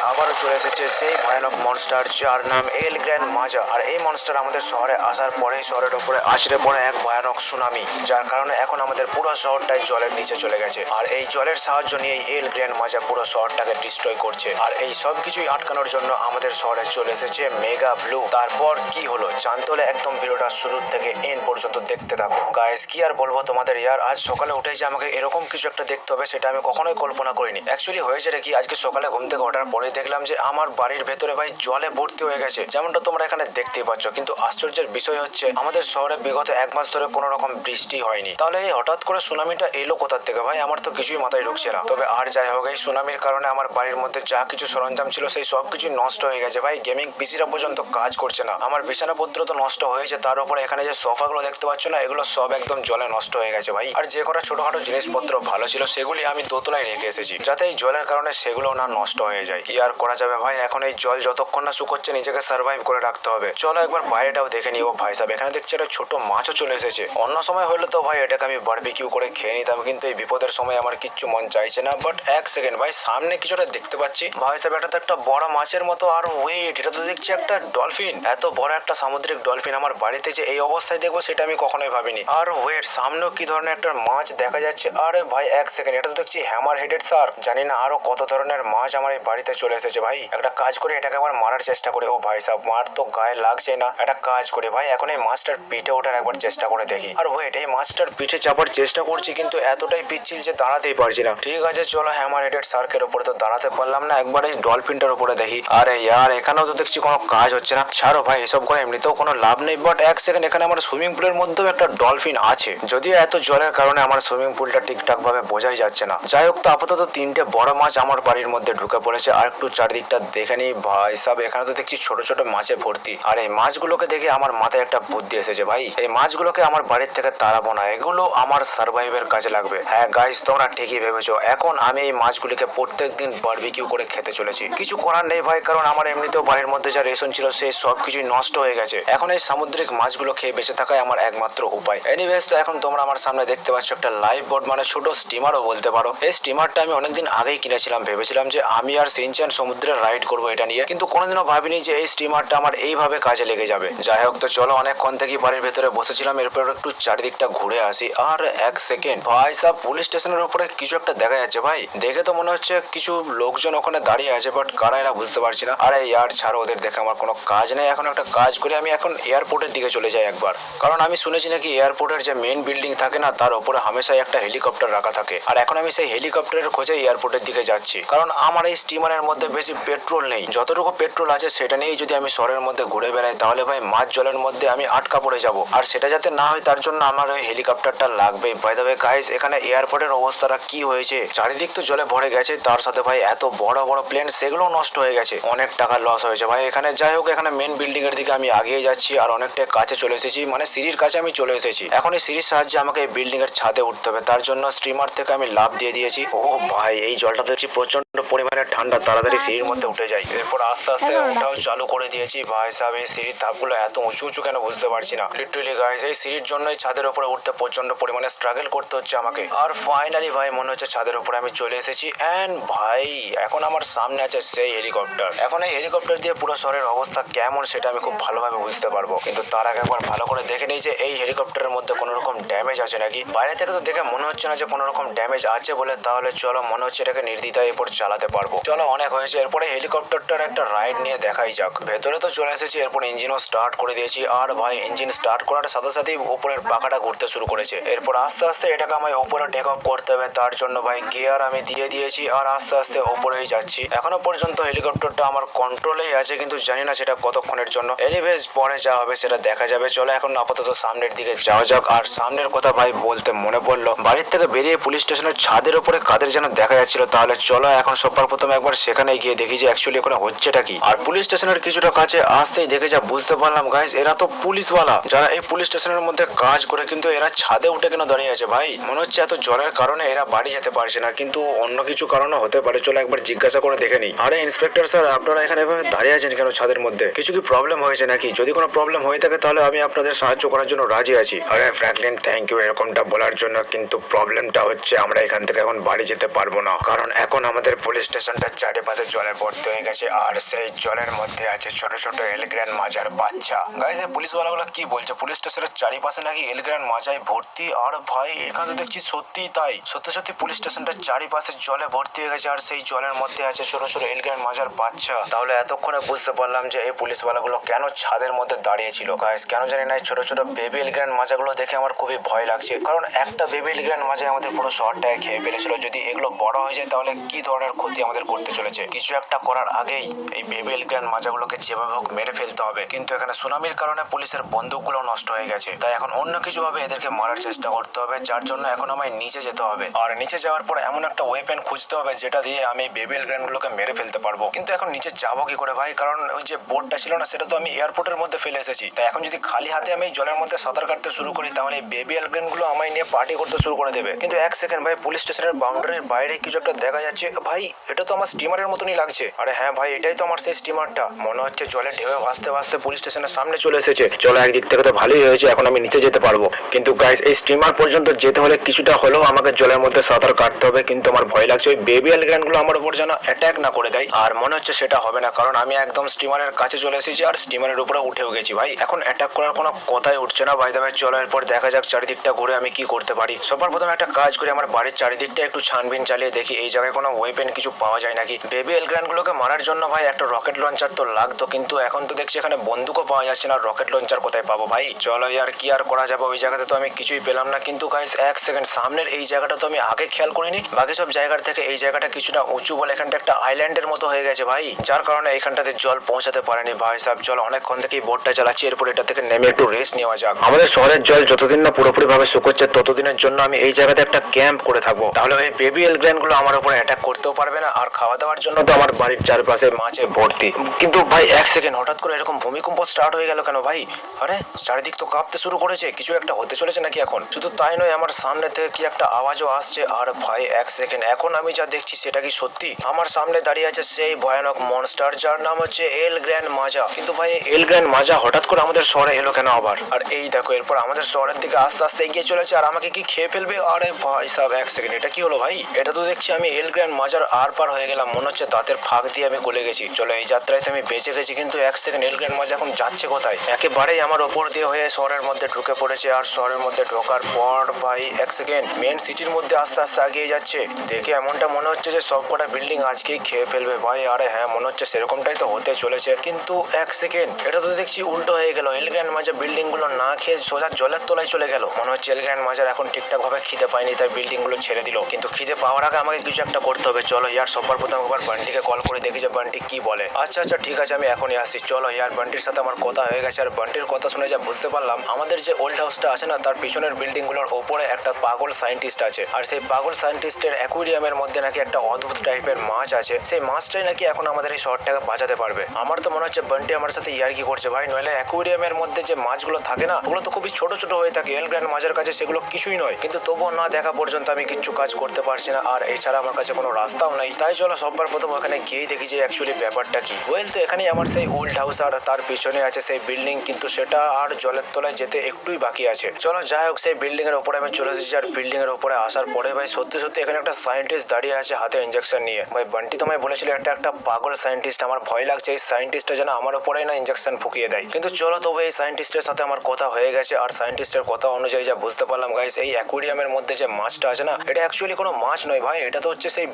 আবারও চলে এসেছে সেই ভয়ানক মনস্টার যার নাম এল গ্র্যান্ড মাজা। আর এই মনস্টার আমাদের শহরে আসার পরেই শহরের উপরে আছড়ে পড়ে এক ভয়ানক সুনামি, যার কারণে এখন আমাদের পুরো শহরটাই জলের নিচে চলে গেছে। আর এই জলের সাহায্য নিয়ে এল গ্র্যান্ড মাজা পুরো শহরটাকে ডিস্ট্রয় করছে। আর এই সব কিছুই আটকানোর জন্য আমাদের শহরে চলে এসেছে মেগা ব্লু। তারপর কি হলো জানতে হলে একদম ভিডিওটা শুরু থেকে এন্ড পর্যন্ত দেখতে থাকো। গাইস কি আর বলবো তোমাদের, ইয়ার আজ সকালে উঠেই যে আমাকে এরকম কিছু একটা দেখতে হবে সেটা আমি কখনোই কল্পনা করিনি। অ্যাকচুয়ালি হয়েছে কি, আজকে সকালে ঘুম থেকে ওঠার পরে দেখলাম যে আমার বাড়ির ভেতরে ভাই জলে ভর্তি হয়ে গেছে, যেমনটা তোমরা এখানে দেখতেই পাচ্ছ। কিন্তু আশ্চর্যের বিষয় হচ্ছে আমাদের শহরে বিগত এক মাস ধরে কোনো রকম বৃষ্টি হয়নি, তাহলে এই হঠাৎ করে সুনামিটা এলো কোথা থেকে ভাই? আমার তো কিছুই মাথায় ঢুকছে না। তবে আর যাই হোক, এই সুনামির কারণে আমার বাড়ির মধ্যে যা কিছু সরঞ্জাম ছিল সেই সব কিছু নষ্ট হয়ে গেছে ভাই। গেমিং পিসিটা পর্যন্ত কাজ করছে না, আমার বিছানাপত্র তো নষ্ট হয়েছে, তার উপরে এখানে যে সোফাগুলো দেখতে পাচ্ছ না, এগুলো সব একদম জলে নষ্ট হয়ে গেছে ভাই। আর যে কটা ছোটখাটো জিনিসপত্র ভালো ছিল সেগুলি আমি দোতলায় রেখে এসেছি, যাতে এই জলের কারণে সেগুলো না নষ্ট হয়ে যায়। কি আর করা যাবে ভাই, এখন এই জল যতক্ষণ না শুকোচ্ছে নিজেকে সার্ভাইভ করে রাখতে হবে। চলো একবার বাইরেটাও দেখে নিও। ভাই সাহেব এখানে দেখছি একটা ছোট মাছও চলে এসেছে। অন্য সময় হলে তো ভাই এটাকে আমি বারবিকিউ করে খেয়ে নিতাম, কিন্তু এই বিপদের সময় আমার কিচ্ছু মন চাইছে না। বাট এক সেকেন্ড ভাই, সামনে কিছুটা দেখতে পাচ্ছি ভাই সাহেব, এটা তো একটা বড় মাছের মতো। আর ওয়েট, এটা তো দেখছি একটা ডলফিন। এত বড় একটা সামুদ্রিক ডলফিন আমার বাড়িতে যে এই অবস্থায় দেখবো সেটা আমি কখনোই ভাবিনি। আর ওয়েট, সামনেও কি ধরনের একটা মাছ দেখা যাচ্ছে। আরে ভাই এক সেকেন্ড, এটা তো দেখছি হ্যামার হেডেড শার্ক। জানি না আরো কত ধরনের মাছ আমার এই বাড়িতে চলে এসেছে ভাই। একটা কাজ করে এটাকে একবার মারার চেষ্টা করি। ও ভাই সাহেব, মার তো গায়ে লাগছে না। একটা কাজ করি ভাই, এখন এই মাছটার পিঠে ওঠার একবার চেষ্টা করে দেখি। আর ওয়েট, এই মাছটার পিঠে চাপার চেষ্টা করছি কিন্তু এতটাই পিচ্ছিল যে দাঁড়াতেই পারছি না। ঠিক আছে চলো, হ্যামার হেডেড শার্কের উপরে তো দাঁড়াতে পারলাম না, একবার এই ডলফিনটার উপরে দেখি। আরে ইয়ার, এখানেও তো দেখছি কোনো কাজ হচ্ছে না। ছাড়ো ভাই, এসব করে এমনিতেও কোনো লাভ নেই। বাট এক সেকেন্ড, এখানে আমার সুইমিং পুলের মধ্যেও একটা ডলফিন আছে, যদিও এত জলের কারণে আমার সুইমিং পুলটা ঠিকঠাক ভাবে বোঝাই যাচ্ছে না। যাই হোক, তো আপাতত তিনটে বড় মাছ আমার বাড়ির মধ্যে ঢুকে পড়েছে। আর একটু চারিদিকটা দেখে নিই। ভাই সাহেব এখানে তো দেখছি ছোট ছোট মাছে ভর্তি। আর এই মাছগুলোকে দেখে আমার মাথায় একটা বুদ্ধি এসেছে ভাই, এই মাছগুলোকে আমার বাড়ির থেকে তাড়াবো না, এগুলো আমার সার্ভাইভের কাজে লাগবে। হ্যাঁ গাইস, তোমরা ঠিকই ভেবেছো, এখন আমি এই মাছগুলিকে প্রত্যেকদিন বারবিকিউ করে খেতে চলেছি। কিছু করার নেই ভাই, কারণ আমার এমনিতেও বাড়ির মধ্যে যা রেশন ছিল সেই সব কিছুই নষ্ট হয়ে গেছে। এখন এই সামুদ্রিক মাছগুলো খেয়ে বেঁচে থাকাই আমার একমাত্র উপায়। এনিওয়েজ, তো এখন তোমরা আমার সামনে দেখতে পাচ্ছ একটা লাইফ বোট, মানে ছোট স্টিমারও বলতে পারো। এই স্টিমারটা আমি অনেকদিন আগেই কিনেছিলাম, ভেবেছিলাম যে আমি আর সিনচান সমুদ্রে রাইড করবো এটা নিয়ে, কিন্তু কোনোদিনও ভাবিনি যে এই স্টিমারটা আমার এইভাবে কাজে লেগে যাবে। যাই হোক, তো চলো, অনেকক্ষণ থেকে বাড়ির ভেতরে বসেছিলাম, এরপর একটু চারিদিকটা ঘুরে আসি। আর এক সেকেন্ড ভাই সাহেব, পুলিশ স্টেশনের উপরে কিছু একটা দেখা যাচ্ছে ভাই। দেখে তো মনে হচ্ছে কিছু লোকজন ওখানে দাঁড়িয়ে আছে, বাট কারা এরা বুঝতে পারছি না। আরে ইয়ার ছাড়ো, ওদের দেখে আমার কোনো কাজ নেই। এখন একটা কাজ করে আমি এখন এয়ারপোর্টের দিকে চলে যাই একবার, কারণ আমি শুনেছি নাকি এয়ারপোর্টের যে মেন বিল্ডিং থাকে না তার উপরে হামেশাই একটা হেলিকপ্টার রাখা থাকে। আর এখন আমি সেই হেলিকপ্টারের খোঁজে এয়ারপোর্টের দিকে যাচ্ছি, কারণ আমার এই স্টিমারের মধ্যে বেশি পেট্রোল নেই। যতটুকু পেট্রোল আছে সেটা নিয়েই যদি আমি শহরের মধ্যে ঘুরে বেড়াই তাহলে ভাই মাঝ জলের মধ্যে আমি আটকা পড়ে যাব। আর সেটা যাতে না হয় তার জন্য আমার ওই হেলিকপ্টারটা লাগবে। বাই দ্য ওয়ে গাইস, এখানে এয়ারপোর্টের অবস্থাটা কি হয়েছে, চারিদিক তো জলে ভরে গেছে, তার সাথে ভাই এত বড় বড় প্লেন সেগুলো নষ্ট হয়ে গেছে, অনেক টাকা লস হয়েছে ভাই এখানে। যাই হোক, এখানে মেন বিল্ডিং এর দিকে আমি আগিয়ে যাচ্ছি আর অনেকটা কাছে চলে এসেছি, মানে সিঁড়ির কাছে আমি চলে এসেছি। এখন এই সিঁড়ির সাহায্যে আমাকে এই বিল্ডিং এর ছাদে উঠতে হবে, তার জন্য স্টিমার থেকে আমি লাফ দিয়ে দিয়েছি। ও ভাই, এই জলটা দেখছি প্রচন্ড পরিমাণে ঠান্ডা, তাড়াতাড়ি সিঁড়ির মধ্যে উঠে যাই। এরপর আস্তে আস্তে ওঠাও চালু করে দিয়েছি। ভাই সাহেব, এই সিঁড়ির ধাপগুলো এত উঁচু উঁচু কেন বুঝতে পারছি না। লিটারালি গাইস, এই সিঁড়ির জন্যই ছাদের উপরে উঠতে প্রচন্ড পরিমাণে স্ট্রাগল করতে হচ্ছে আমাকে। আর ফাইনালি ভাই মনে হচ্ছে ছাদের উপরে আমি চলে এসেছি। এন্ড ভাই, এখন আমার সামনে আছে সেই হেলিকপ্টার। এখন এই হেলিকপ্টার দিয়ে পুরো শহরের অবস্থা কেমন সেটা আমি খুব ভালোভাবে বুঝতে পারবো, কিন্তু তার আগে একবার ভালো করে দেখে নিই যে এই হেলিকপ্টারের মধ্যে কোনো রকম ড্যামেজ আছে নাকি। বাইরে থেকে তো দেখে মনে হচ্ছে না যে কোনো রকম ড্যামেজ আছে বলে, তাহলে চলো, মনে হচ্ছে এটাকে নির্দ্বিধায় এরপর চালাতে পারবো। চলো, অনেক হয়েছে, এরপরে হেলিকপ্টারটার একটা রাইড নিয়ে দেখাই যাক। ভেতরে তো চলে এসেছি, এরপর ইঞ্জিনও স্টার্ট করে দিয়েছি। আর ভাই, ইঞ্জিন স্টার্ট করার সাথে সাথেই উপরের পাখাটা ঘুরতে শুরু করেছে। এরপর আস্তে আস্তে এটাকে আমায় উপরে টেক অফ করতে হবে, তার জন্য ভাই গিয়ার আমি দিয়ে দিয়েছি আর আস্তে আস্তে উপরেই যাচ্ছি। এখনো পর্যন্ত হেলিকপ্টারটা আমার কন্ট্রোলেই আছে, কিন্তু জানি না সেটা কতক্ষণের জন্য। এনিওয়েজ, পরে যা হবে সেটা দেখা যাবে। চলো এখন আপাতত সামনের দিকে যাওয়া যাক। আর সামনের কথা ভাই বলতে মনে পড়লো, বাড়ির থেকে বেরিয়ে পুলিশ স্টেশনের ছাদের উপরে কাদের যেন দেখা যাচ্ছিল। তাহলে চলো এখন সবার প্রথমে একবার সেখানে গিয়ে দেখি যে অ্যাকচুয়ালি ওখানে হচ্ছেটা কি। আর পুলিশ স্টেশনের কিছুটা কাছে আসতেই দেখে যা বুঝতে পারলাম গাইস, এরা তো পুলিশওয়ালা যারা এই পুলিশ স্টেশনের মধ্যে কাজ করে, কিন্তু এরা ছাদে উঠে কেন দাঁড়িয়ে আছে ভাই? মনে হচ্ছে এত জলের কারণে এরা বাড়ি যেতে পারছে না, কিন্তু অন্য কিছু কারণও হতে পারে। চলো একবার জিজ্ঞাসা করে দেখে নিই। আরে ইন্সপেক্টর স্যার, আপনারা এখানে এভাবে দাঁড়িয়ে আছেন কেন ছাদের মধ্যে? কিছু কি প্রবলেম হয়েছে নাকি? যদি কোনো প্রবলেম হয়ে থাকে তাহলে আমি আপনাদের সাহায্য করার জন্য রাজি আছি। আরে ফ্র্যাঙ্কলিন, থ্যাংক ইউ এরকমটা বলার জন্য, কিন্তু প্রবলেমটা হচ্ছে আমরা এখান থেকে এখন বাড়ি যেতে পারবো না, কারণ এখন আমাদের পুলিশ স্টেশনটা চারপাশে চারিপাশে জলে ভর্তি হয়ে গেছে আর সেই জলের মধ্যে আছে ছোট ছোট এলিগ্র্যান্ড মাজার বাচ্চা। গাইস এই পুলিশওয়ালাগুলো কি বলছে, পুলিশ স্টেশনের চারিপাশে নাকি এলিগ্র্যান্ড মাজায় ভর্তি। আর ভাই এখানে তো দেখছি সত্যিই তাই, সত্যি সত্যি পুলিশ স্টেশনটার চারিপাশে জলে ভর্তি হয়ে গেছে আর সেই জলের মধ্যে আছে ছোট ছোট এলিগ্র্যান্ড মাজার বাচ্চা। তাহলে এতক্ষণে বুঝতে পারলাম যে এই পুলিশওয়ালাগুলো কেন ছাদের মধ্যে দাঁড়িয়ে ছিল। গাইস কেন জানি না, ছোট ছোট বেবি এলিগ্র্যান্ড মাজাগুলো দেখে আমার খুবই ভয় লাগছে, কারণ একটা বেবি এলিগ্র্যান্ড মাজা আমাদের পুরো শহরটাকে খেয়ে ফেলেছিল। যদি এগুলো বড় হয়ে যায় তাহলে কি ধরনের ক্ষতি আমাদের করতে চলেছে। কিছু একটা করার আগেই এই বেবি এলিগ্র্যান্ড মাজাগুলোকে যেভাবে হোক মেরে ফেলতে হবে। কিন্তু এখানে সুনামির কারণে পুলিশের বন্দুকগুলো নষ্ট হয়ে গেছে, তাই এখন অন্য কিছু ভাবে এদেরকে মারার চেষ্টা করতে হবে, যার জন্য এখন আমায় নিচে যেতে হবে। আর নিচে যাওয়ার পর এমন একটা ওয়েপেন খুঁজতে হবে যেটা দিয়ে আমি বেবি এলিগ্র্যান্ড গুলোকে মেরে ফেলতে পারবো। কিন্তু এখন নিচে যাবো কি করে ভাই, কারণ ওই যে বোটটা ছিল না সেটা তো আমি এয়ারপোর্টের মধ্যে ফেলে এসেছি। তাই এখন যদি খালি হাতে আমি জলের মধ্যে সাঁতার কাটতে শুরু করি তাহলে এই বেবি এলিগ্র্যান্ড গুলো আমায় নিয়ে পার্টি করতে শুরু করে দেবে। কিন্তু এক সেকেন্ড ভাই, পুলিশ স্টেশনের বাউন্ডারির বাইরে কিছু একটা দেখা যাচ্ছে ভাই, এটা তো আমার স্টিমারের মতনই লাগছে। আরে হ্যাঁ ভাই, এটাই তো আমার সেই স্টিমারটা। মনে হচ্ছে জলে ঢেউয়ে ভাসতে ভাসতে পুলিশ স্টেশনের সামনে চলে এসেছে। চলো একদিক থেকে তো ভালোই হয়েছে, এখন আমি নিচে যেতে পারবো। কিন্তু গাইস এই স্টিমার পর্যন্ত যেতে হলে কিছুটা হলেও আমাকে জলের মধ্যে সাঁতার কাটতে হবে। কিন্তু আমার ভয় লাগছে ওই বেবি এলিগ্র্যান্ড গুলো আমার উপর যেন অ্যাটাক না করে দেয়। আর মনে হচ্ছে সেটা হবে না, কারণ আমি একদম স্টিমারের কাছে চলে এসেছি আর স্টিমারের উপরে উঠেও গেছি। ভাই এখন অ্যাটাক করার কোনো কথাই উঠছে না। ভাই দাবাই চলো এরপর দেখা যাক চারিদিকটা ঘুরে আমি কি করতে পারি। সবার প্রথমে একটা কাজ করি, আমার বাড়ির চারিদিকটা একটু ছানবিন চালিয়ে দেখি এই জায়গায় কোনো ওয়েপেন কিছু পাওয়া যায় নাকি। বেবি এলিগ্র্যান্ড গুলোকে মারার জন্য ভাই একটা রকেট লঞ্চার তো লাগতো, কিন্তু এখন তো দেখছি এখানে বন্দুকও পাওয়া যাচ্ছে না, রকেট লঞ্চার কোথায় পাবো ভাই। চলো আর কি আর করা যাবে, ওই জায়গাতে তো আমি কিছুই পেলাম না। কিন্তু গাইস এক সেকেন্ড, সামনের এই জায়গাটা তো আমি আগে খেয়াল করিনি। বাকি সব জায়গার থেকে এই জায়গাটা কিছুটা উঁচু বলে এখানটা একটা আইল্যান্ডের মতো হয়ে গেছে ভাই, যার কারণে এখানটাতে জল পৌঁছাতে পারেনি। ভাই সাহেব চলো, অনেকক্ষণ থেকেই বোটটা চালাচ্ছি, এরপর এটা থেকে নেমে একটু রেস্ট নেওয়া যাক। আমাদের শহরের জল যতদিন না পুরোপুরি ভাবে শুকোচ্ছে ততদিনের জন্য আমি এই জায়গাতে একটা ক্যাম্প করে থাকবো। তাহলে ওই বেবি এলিগ্র্যান্ড গুলো আমার উপর অ্যাটাক করতেও পারবে না। আর খাওয়া দাওয়ার জন্য তো আমার বাড়ির চারপাশে মাছে ভর্তি। কিন্তু ভাই এক সেকেন্ড, হঠাৎ করে এরকম ভূমিকম্প স্টার্ট হয়ে গেল কেন ভাই? আরে চারিদিক তো কাঁপতে শুরু করেছে, কিছু একটা হতে চলেছে নাকি এখন? শুধু তাই নয়, আমার সামনে থেকে কি একটা আওয়াজও আসছে। আর ভাই এক সেকেন্ড, এখন আমি যা দেখছি সেটা কি সত্যি? আমার সামনে দাঁড়িয়ে আছে সেই ভয়ানক মনস্টার যার নাম হচ্ছে এলিগ্র্যান্ড মাজা। কিন্তু ভাই এলিগ্র্যান্ড মাজা হঠাৎ করে আমাদের শহরে এলো কেন আবার? আর এই দেখো এরপর আমাদের শহরের দিকে আস্তে আস্তে এগিয়ে চলেছে আর আমাকে কি খেয়ে ফেলবে? আরে ভাই সাহেব এক সেকেন্ড, এটা কি হলো ভাই? এটা তো দেখছি আমি এলিগ্র্যান্ড মাজার আর পার হয়ে গেলাম, মনে হচ্ছে দাঁতের ফাঁক দিয়ে আমি গলে গেছি। চলো এই যাত্রায় তো আমি বেঁচে গেছি, কিন্তু এক সেকেন্ড, এলিগ্র্যান্ড মাজা এখন যাচ্ছে কোথায়? একেবারেই আমার ওপর দিয়ে হয়ে শহরের মধ্যে ঢুকে পড়েছে। আর শহরের মধ্যে ঢোকার পর ভাই এক সেকেন্ড, মেন সিটির মধ্যে আস্তে আস্তে এগিয়ে যাচ্ছে। দেখে এমনটা মনে হচ্ছে যে সবকটা বিল্ডিং আজকেই খেয়ে ফেলবে ভাই। আরে হ্যাঁ, মনে হচ্ছে সেরকমটাই তো হতে চলেছে। কিন্তু এক সেকেন্ড, এটা তো দেখছি উল্টো হয়ে গেল। এলিগ্র্যান্ড মাজা বিল্ডিং গুলো না খেয়ে সোজা জলের তলায় চলে গেল। মনে হচ্ছে এলিগ্র্যান্ড মাজার এখন ঠিকঠাক ভাবে খিদে পায়নি, তাই বিল্ডিং গুলো ছেড়ে দিল। কিন্তু খিদে পাওয়ার আগে আমাকে কিছু একটা করতে হবে। চলো ইয়ার সবার প্রথম একবার বান্টিকে কল করে দেখি যে বান্টি কি বলে। আচ্ছা আচ্ছা ঠিক আছে, আমি এখনই আসছি। চলো ইয়ার বান্টির সাথে আমার কথা হয়ে গেছে। আর বান্টির কথা শুনে যা বুঝতে পারলাম, আমাদের যে ওল্ড হাউসটা আছে না তার পিছনের বিল্ডিং গুলোর ওপরে একটা পাগল সায়েন্টিস্ট আছে। আর সেই পাগল সায়েন্টিস্টের অ্যাকুয়ারিয়ামের মধ্যে নাকি একটা অদ্ভুত টাইপের মাছ আছে। সেই মাছটাই নাকি এখন আমাদের এই শহরটাকে বাঁচাতে পারবে। আমার তো মনে হচ্ছে বান্টি আমার সাথে ইয়ার্কি করছে ভাই, নইলে অ্যাকুয়ারিয়ামের মধ্যে যে মাছগুলো থাকে না ওগুলো তো খুবই ছোট ছোট হয়ে থাকে। এলিগ্র্যান্ড মাজার কাছে সেগুলো কিছুই নয়, কিন্তু তবুও না দেখা পর্যন্ত আমি কিচ্ছু কাজ করতে পারছি না। আর এছাড়া আমার কাছে কোনো রাস্তাও নেই। তাই চলো সবার প্রথম ওখানে গিয়েই দেখি যে অ্যাকচুয়ালি ব্যাপারটা কি। ওয়েল তো এখানেই আমার সেই ওল্ড হাউস আর তার পিছনে আছে সেই বিল্ডিং, কিন্তু সেটা আর জলের তলায় যেতে একটুই বাকি আছে। চলো যাই হোক, সেই বিল্ডিং এর উপরে আমি চলে এসেছি। আর বিল্ডিং এর উপরে আসার পরে ভাই সত্যি সত্যি এখানে একটা সায়েন্টিস্ট দাঁড়িয়ে আছে হাতে ইঞ্জেকশন নিয়ে। ভাই বান্টি তোমায় বলেছিল একটা পাগল সায়েন্টিস্ট। আমার ভয় লাগছে এই সায়েন্টিস্টটা যেন আমার উপরেই না ইঞ্জেকশন ফুকিয়ে দেয়। কিন্তু চলো তবে এই সায়েন্টিস্টের সাথে আমার কথা হয়ে গেছে। আর সায়েন্টিস্টের কথা অনুযায়ী যা বুঝতে পারলাম গাইস, এই অ্যাকুয়ারিয়ামের মধ্যে যে মাছটা আছে না এটা অ্যাকচুয়ালি কোনো মাছ নয় ভাই, এটা তো হচ্ছে সেই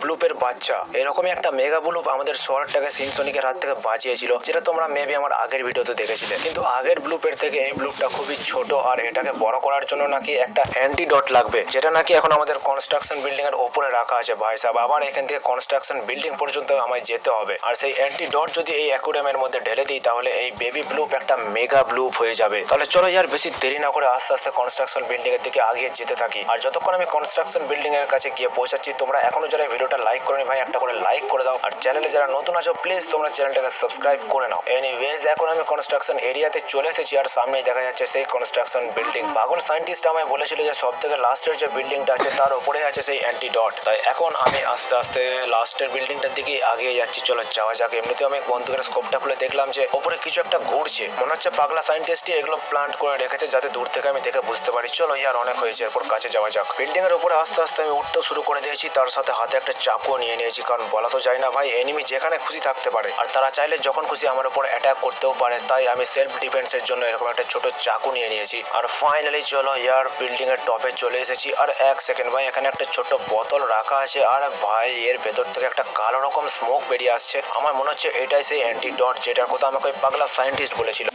ব্লুপের বাচ্চা। এরকমই একটা মেগা ব্লুপ আমাদের শহরটাকে সিনসনিকের হাত থেকে বাঁচিয়েছিল, যেটা তোমরা মেবি আমার আগের ভিডিওতে দেখেছিলে। কিন্তু আগের ব্লুপের থেকে এই ব্লুপটা খুবই ছোট। আর এটাকে বড় করার জন্য নাকি একটা অ্যান্টিডট লাগবে, যেটা নাকি এখন আমাদের কনস্ট্রাকশন বিল্ডিং এর উপরে রাখা আছে ভাই সাহেব। আবার এখান থেকে কনস্ট্রাকশন বিল্ডিং পর্যন্ত আমায় যেতে হবে। আর সেই অ্যান্টিডট যদি এই অ্যাকুয়ারিয়ামের মধ্যে ঢেলে দিই তাহলে এই বেবি ব্লুপ একটা মেগা ব্লুপ হয়ে যাবে। তাহলে চলো ইয়ার বেশি দেরি না করে আস্তে আস্তে কনস্ট্রাকশন বিল্ডিং এর দিকে আগিয়ে যেতে থাকি। আর যতক্ষণ আমি কনস্ট্রাকশন বিল্ডিং এর কাছে গিয়ে পৌঁছাচ্ছি, তোমরা এখনো যারা ভিডিওটা লাইক করোনি ভাই একটা করে লাইক করে দাও। আর চ্যানেলে যারা নতুন আছো প্লিজ তোমরা চ্যানেলটাকে সাবস্ক্রাইব করে নাও। এনিওয়েজ এখন আমি কনস্ট্রাকশন এরিয়াতে চলে এসেছি আর সামনেই দেখা যাচ্ছে সেই কনস্ট্রাকশন বিল্ডিং। পাগল সায়েন্টিস্ট আমায় বলেছিল যে সব থেকে লাস্টের যে বিল্ডিংটা আছে তার উপরে আছে সেই অ্যান্টিডট। তাই এখন আমি আস্তে আস্তে লাস্টের বিল্ডিংটার দিকে আগিয়ে যাচ্ছি। চলো যাওয়া যাক। এমনিতেও আমি বন্দুকের স্কোপটা খুলে দেখলাম যে উপরে কিছু একটা ঘুরছে, মনে হচ্ছে পাগলা সায়েন্টিস্টই এগুলো প্লান্ট করে রেখেছে যাতে দূর থেকে আমি দেখে বুঝতে পারি। চলো ইয়ার অনেক হয়েছে, এরপর কাছে যাওয়া যাক। বিল্ডিং এর উপরে আস্তে আস্তে আমি উঠতে শুরু করে দিয়েছি, তার সাথে হাতে একটা চাকুও নিয়ে নিয়েছি। নিয়েছি, কারণ বলা তো যায় না ভাই, এনিমি যেখানে খুশি থাকতে পারে আর তারা চাইলে যখন খুশি আমার উপর অ্যাটাক করতেও পারে। তাই আমি সেলফ ডিফেন্সের জন্য এরকম একটা ছোট চাকু নিয়ে নিয়েছি। আর ফাইনালি চলো ইয়ার বিল্ডিং এর টপে চলে এসেছি। আর এক সেকেন্ড ভাই, এখানে একটা ছোট বোতল রাখা আছে আর ভাই এর ভেতর থেকে একটা কালো রকম স্মোক বেরিয়ে আসছে। আমার মনে হচ্ছে এটাই সেই অ্যান্টিডট যেটার কথা আমাকে ওই পাগলা সায়েন্টিস্ট বলেছিল।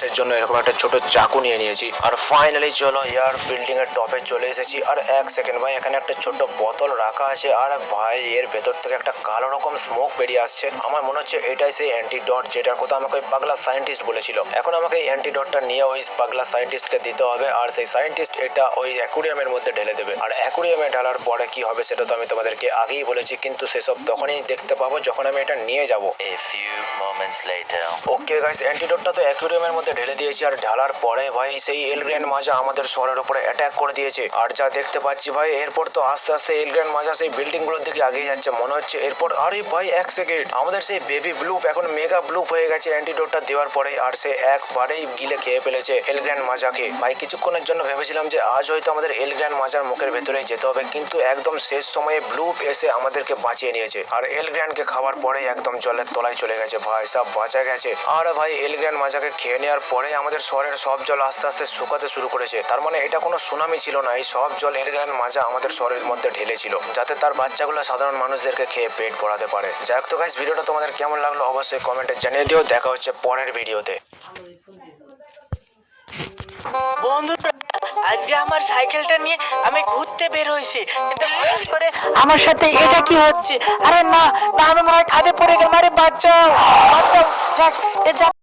এর জন্য এরকম একটা ছোট চাকু নিয়ে নিয়েছি। আর ফাইনালি চলো ইয়ার বিল্ডিং এর টপে চলে এসেছি। আর এক সেকেন্ড ভাই, এখানে একটা ছোট বোতল রাখা আছে আর ভাই এর ভেতর থেকে একটা কালো রকম স্মোক বেরিয়ে আসছে। আমার মনে হচ্ছে এটাই সেই অ্যান্টিডট যেটার কথা আমাকে ওই পাগলা সায়েন্টিস্ট বলেছিল। এখন আমাকে এই অ্যান্টিডটটা নিয়ে ওই পাগলা সায়েন্টিস্টকে দিতে হবে আর সেই সায়েন্টিস্ট এটা ওই অ্যাকুরিয়ামের মধ্যে ঢেলে দেবে। আর অ্যাকুরিয়ামে ঢালার পরে কি হবে সেটা তো আমি তোমাদেরকে আগেই বলেছি, কিন্তু সেসব তখনই দেখতে পাবো যখন আমি এটা নিয়ে যাব। A few moments later. Okay guys, অ্যান্টিডটটা তো অ্যাকুরিয়ামের মধ্যে ঢেলে দিয়েছি আর ঢালার পরে ভাই সেই এলগ্র্যান্ড মাজা আমাদের শহরের উপরে অ্যাটাক করে দিয়েছে। আর যা দেখতে পাচ্ছি ভাই, এরপর তো আস্তে আস্তে এলগ্র্যান্ড মাজা সেই বিল্ডিং গুলোর দিকে এগিয়ে যাচ্ছে মনে হচ্ছে। এরপর আরে ভাই এক সেকেন্ড, আমাদের সেই বেবি ব্লুপ এখন মেগা ব্লুপ হয়ে গেছে অ্যান্টিডটটা দেওয়ার পরে। আর সে একবারেই গিলে খেয়ে ফেলেছে এলগ্র্যান্ড মাজাকে। ভাই কিছুক্ষণের জন্য ভেবেছিলাম যে আজ হয়তো আমাদের এলগ্র্যান্ড মাজার মুখের ভেতরেই যেতে হবে, কিন্তু একদম শেষ সময়ে ব্লুপ এসে আমাদেরকে বাঁচিয়ে নিয়েছে। আর এলগ্র্যান্ডকে খাওয়ার পরে একদম জলের তলায় চলে গেছে ভাই, সব বাঁচা গেছে। আর ভাই এলগ্র্যান্ড মাজাকে খেয়ে নেওয়ার পরে আমাদের শহরের সব জল আস্তে আস্তে শুকাতে শুরু করেছে। তার মানে এটা কোনো সুনামি ছিল না, এই সব জল এলগ্র্যান্ড মাজা আমাদের শহরের মধ্যে ঢেলেছিল যাতে তার বাচ্চাগুলো সাধারণ মানুষদেরকে খেয়ে পেট ভরাতে পারে। যাই হোক তো গাইস, ভিডিওটা তোমাদের কেমন লাগলো অবশ্যই কমেন্টে জানিয়ে দিও। দেখা হচ্ছে পরের ভিডিওতে। বন্ধুরা, আজকে আমার সাইকেলটা নিয়ে আমি ঘুরতে বের হয়েছি, কিন্তু হঠাৎ করে আমার সাথে এটা কি হচ্ছে? আরে না না, আমি মনে হয় খাদে পড়ে গেলাম। আরে বাচ্চাও বাচ্চাও, যাক এ যাক।